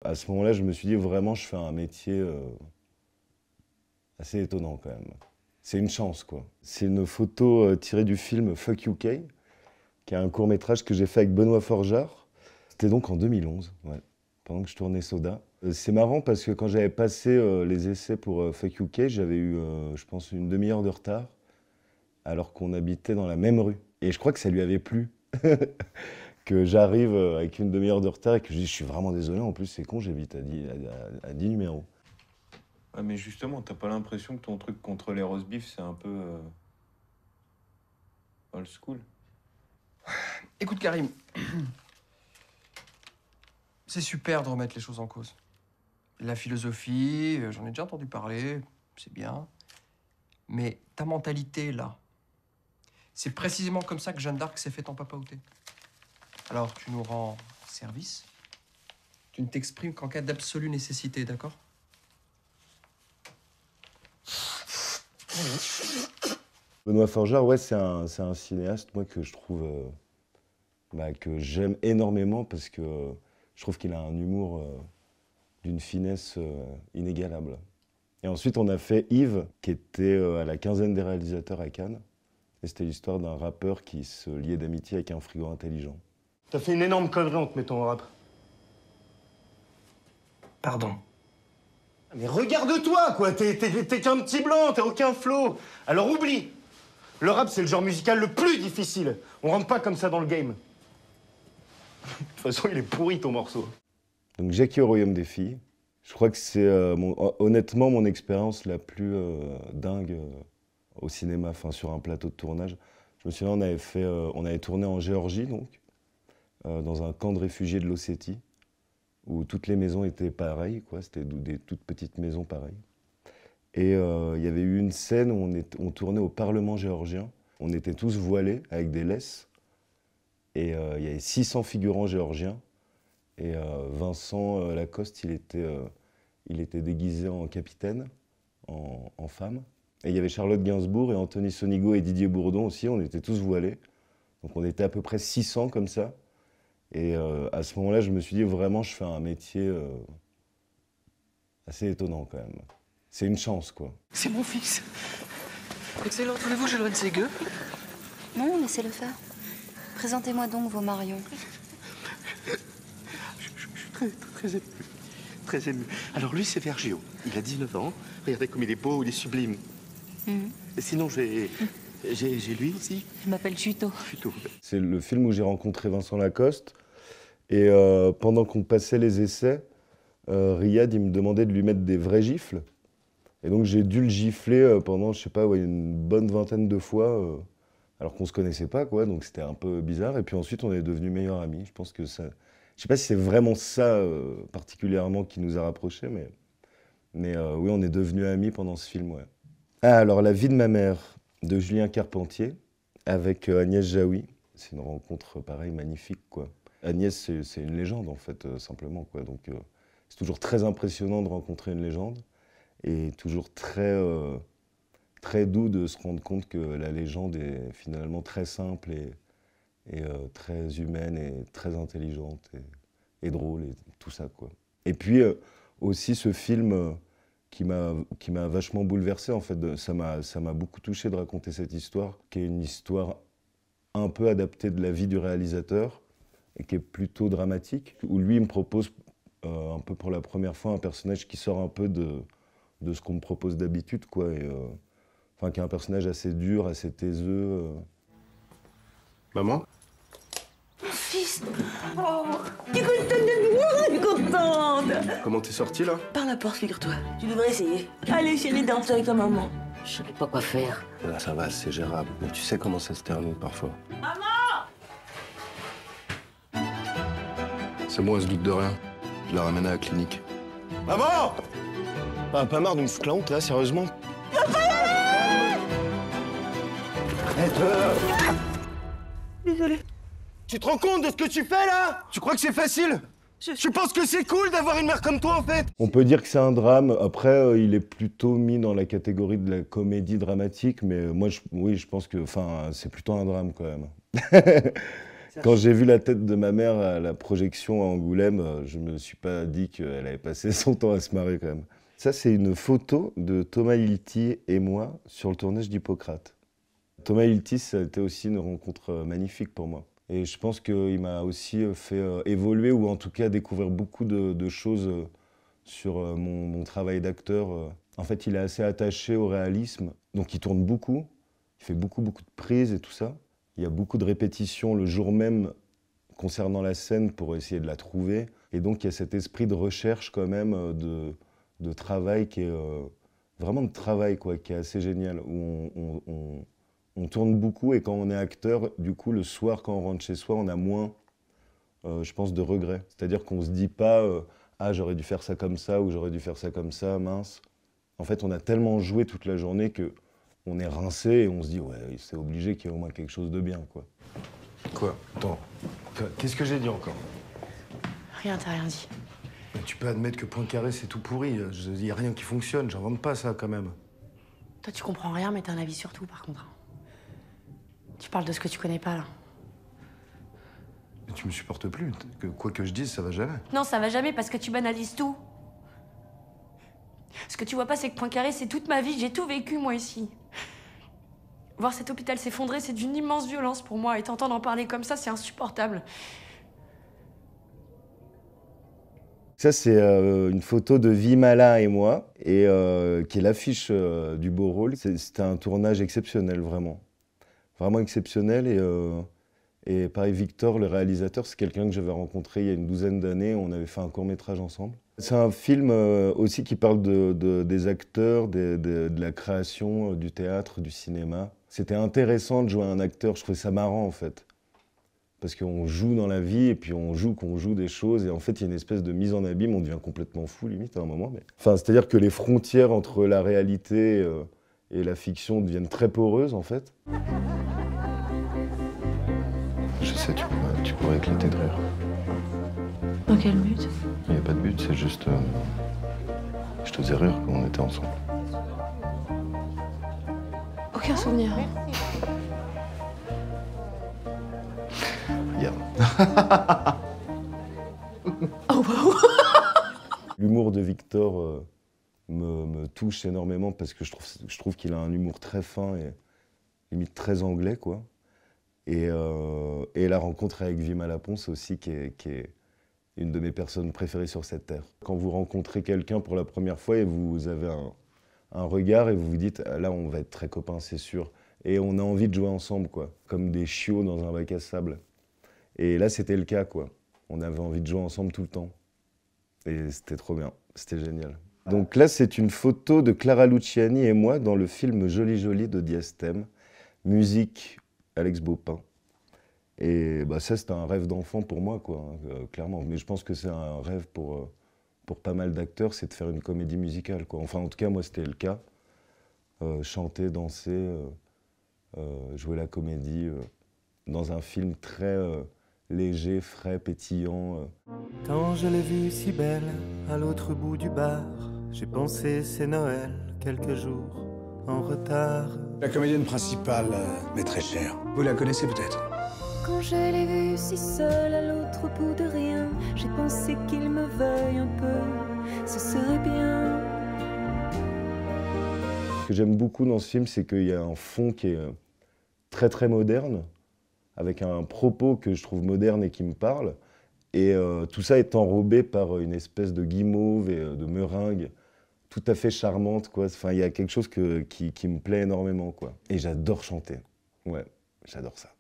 À ce moment-là, je me suis dit vraiment, je fais un métier assez étonnant quand même. C'est une chance, quoi. C'est une photo tirée du film Fuck UK, qui est un court-métrage que j'ai fait avec Benoît Forjard. C'était donc en 2011, ouais, pendant que je tournais Soda. C'est marrant parce que quand j'avais passé les essais pour Fuck UK, j'avais eu, je pense, une demi-heure de retard, alors qu'on habitait dans la même rue. Et je crois que ça lui avait plu. Que j'arrive avec une demi-heure de retard et que je dis je suis vraiment désolé, en plus c'est con, j'habite à 10 numéros. Ouais, mais justement, t'as pas l'impression que ton truc contre les roast beef, c'est un peu old school? Écoute Karim, c'est super de remettre les choses en cause. La philosophie, j'en ai déjà entendu parler, c'est bien. Mais ta mentalité, là, c'est précisément comme ça que Jeanne d'Arc s'est fait empapaouter. Alors, tu nous rends service. Tu ne t'exprimes qu'en cas d'absolue nécessité, d'accord? Benoît Forjard, ouais, c'est un cinéaste, moi, que je trouve, que j'aime énormément parce que je trouve qu'il a un humour d'une finesse inégalable. Et ensuite, on a fait Yves, qui était à la quinzaine des réalisateurs à Cannes. Et c'était l'histoire d'un rappeur qui se liait d'amitié avec un frigo intelligent. T'as fait une énorme connerie en te mettant au rap. Pardon. Mais regarde-toi, quoi. T'es qu'un petit blanc, t'as aucun flow. Alors oublie. Le rap, c'est le genre musical le plus difficile. On rentre pas comme ça dans le game. De toute façon, il est pourri, ton morceau. Donc Jackie au Royaume des Filles. Je crois que c'est honnêtement mon expérience la plus dingue au cinéma, enfin sur un plateau de tournage. Je me souviens, on avait tourné en Géorgie, donc, dans un camp de réfugiés de l'Ossétie, où toutes les maisons étaient pareilles, quoi. C'était des toutes petites maisons pareilles. Et il y avait eu une scène où on tournait au Parlement géorgien. On était tous voilés avec des laisses. Et il y avait 600 figurants géorgiens. Et Vincent Lacoste, il était déguisé en capitaine, en femme. Et il y avait Charlotte Gainsbourg et Anthony Sonigo et Didier Bourdon aussi, on était tous voilés. Donc on était à peu près 600 comme ça. Et à ce moment-là, je me suis dit vraiment, je fais un métier assez étonnant quand même. C'est une chance, quoi. C'est mon fils. Excellent, voulez-vous que je le de ses gueux? Non, laissez-le faire. Présentez-moi donc vos Marions. Je suis très ému. Très ému. Alors lui, c'est Vergéo. Il a 19 ans. Regardez comme il est beau, il est sublime. Et sinon, j'ai lui aussi. Je m'appelle Chuto. Chuto. C'est le film où j'ai rencontré Vincent Lacoste. Et pendant qu'on passait les essais, Riyad, il me demandait de lui mettre des vrais gifles. Et donc j'ai dû le gifler pendant, je sais pas, ouais, une bonne vingtaine de fois, alors qu'on se connaissait pas, quoi. Donc c'était un peu bizarre. Et puis ensuite, on est devenus meilleurs amis. Je pense que ça... Je sais pas si c'est vraiment ça particulièrement qui nous a rapprochés, mais oui, on est devenus amis pendant ce film, ouais. Ah, alors La vie de ma mère, de Julien Carpentier, avec Agnès Jaoui. C'est une rencontre, pareil, magnifique, quoi. Agnès, c'est une légende, en fait, simplement, quoi. Donc c'est toujours très impressionnant de rencontrer une légende, et toujours très, très doux de se rendre compte que la légende est finalement très simple et très humaine et très intelligente et drôle et tout ça, quoi. Et puis aussi ce film qui m'a vachement bouleversé, en fait. Ça m'a beaucoup touché de raconter cette histoire, qui est une histoire un peu adaptée de la vie du réalisateur et qui est plutôt dramatique, où lui il me propose un peu pour la première fois un personnage qui sort un peu de ce qu'on me propose d'habitude, quoi. Et, enfin, qui est un personnage assez dur, assez taiseux. Maman? Mon fils! Oh! Tu es contente de moi? Je suis contente! Comment t'es sortie, là? Par la porte, figure-toi. Tu devrais essayer. Allez, chérie, danse avec ta maman. Je savais pas quoi faire. Là, ça va, c'est gérable. Mais tu sais comment ça se termine parfois. Maman! C'est moi, elle se doute de rien. Je la ramène à la clinique. Maman! Pas marre de me foutre la honte, là, sérieusement? Désolée. Tu te rends compte de ce que tu fais, là? Tu crois que c'est facile? Tu penses que c'est cool d'avoir une mère comme toi, en fait? On peut dire que c'est un drame. Après, il est plutôt mis dans la catégorie de la comédie dramatique, mais moi, oui, je pense que, enfin, c'est plutôt un drame, quand même. Quand j'ai vu la tête de ma mère à la projection à Angoulême, je me suis pas dit qu'elle avait passé son temps à se marrer quand même. Ça, c'est une photo de Thomas Hilty et moi sur le tournage d'Hippocrate. Thomas Hilty, ça a été aussi une rencontre magnifique pour moi. Et je pense qu'il m'a aussi fait évoluer, ou en tout cas découvrir beaucoup de choses sur mon travail d'acteur. En fait, il est assez attaché au réalisme, donc il tourne beaucoup, il fait beaucoup de prises et tout ça. Il y a beaucoup de répétitions le jour même concernant la scène pour essayer de la trouver. Et donc, il y a cet esprit de recherche quand même, de travail qui est vraiment de travail, quoi, qui est assez génial, où on tourne beaucoup et quand on est acteur, du coup, le soir, quand on rentre chez soi, on a moins, je pense, de regrets. C'est-à-dire qu'on ne se dit pas ah, j'aurais dû faire ça comme ça ou j'aurais dû faire ça comme ça, mince. En fait, on a tellement joué toute la journée qu'on est rincé et on se dit ouais, c'est obligé qu'il y ait au moins quelque chose de bien, quoi. Quoi? Attends, qu'est-ce que j'ai dit encore? Rien, t'as rien dit. Mais tu peux admettre que Poincaré, c'est tout pourri. Il n'y a rien qui fonctionne, j'invente pas ça quand même. Toi, tu comprends rien, mais t'as un avis sur tout, par contre. Tu parles de ce que tu connais pas, là. Mais tu me supportes plus. Quoi que je dise, ça va jamais. Non, ça va jamais parce que tu banalises tout. Ce que tu vois pas, c'est que Poincaré, c'est toute ma vie. J'ai tout vécu, moi, ici. Voir cet hôpital s'effondrer, c'est d'une immense violence pour moi. Et t'entendre en parler comme ça, c'est insupportable. Ça, c'est une photo de Vimala et moi, et qui est l'affiche du Beau Rôle. C'était un tournage exceptionnel, vraiment. Vraiment exceptionnel. Et pareil, Victor, le réalisateur, c'est quelqu'un que j'avais rencontré il y a une douzaine d'années. On avait fait un court-métrage ensemble. C'est un film aussi qui parle des acteurs, de la création, du théâtre, du cinéma. C'était intéressant de jouer un acteur. Je trouvais ça marrant, en fait. Parce qu'on joue dans la vie et puis on joue qu'on joue des choses. Et en fait, il y a une espèce de mise en abîme. On devient complètement fou, limite, à un moment. Mais... Enfin, c'est-à-dire que les frontières entre la réalité et la fiction deviennent très poreuses, en fait. Je sais, tu pourrais éclater de rire. Dans quel but? Il n'y a pas de but, c'est juste... je te faisais rire quand on était ensemble. Aucun souvenir. Regarde. Oh, wow. L'humour de Victor me touche énormément parce que je trouve qu'il a un humour très fin et limite très anglais, quoi. Et la rencontre avec Vimala Pons aussi, qui est une de mes personnes préférées sur cette terre. Quand vous rencontrez quelqu'un pour la première fois et vous avez un regard et vous vous dites ah, là on va être très copains, c'est sûr. Et on a envie de jouer ensemble, quoi, comme des chiots dans un bac à sable. Et là c'était le cas, quoi. On avait envie de jouer ensemble tout le temps. Et c'était trop bien, c'était génial. Donc là c'est une photo de Clara Luciani et moi dans le film Joli Joli de Diastème. Musique Alex Baupin. Et bah, ça, c'était un rêve d'enfant pour moi, quoi, clairement. Mais je pense que c'est un rêve pour pas mal d'acteurs, c'est de faire une comédie musicale, quoi. Enfin, en tout cas, moi, c'était le cas. Chanter, danser, jouer la comédie dans un film très léger, frais, pétillant. Quand je l'ai vue si belle, à l'autre bout du bar, j'ai pensé c'est Noël, quelques jours en retard. La comédienne principale m'est très chère. Vous la connaissez peut-être? Quand je l'ai vue si seule à l'autre bout de rien, j'ai pensé qu'il me veuille un peu, ce serait bien. Ce que j'aime beaucoup dans ce film, c'est qu'il y a un fond qui est très très moderne, avec un propos que je trouve moderne et qui me parle. Et tout ça est enrobé par une espèce de guimauve et de meringue tout à fait charmante, quoi. Enfin, il y a quelque chose qui me plaît énormément, quoi. Et j'adore chanter. Ouais, j'adore ça.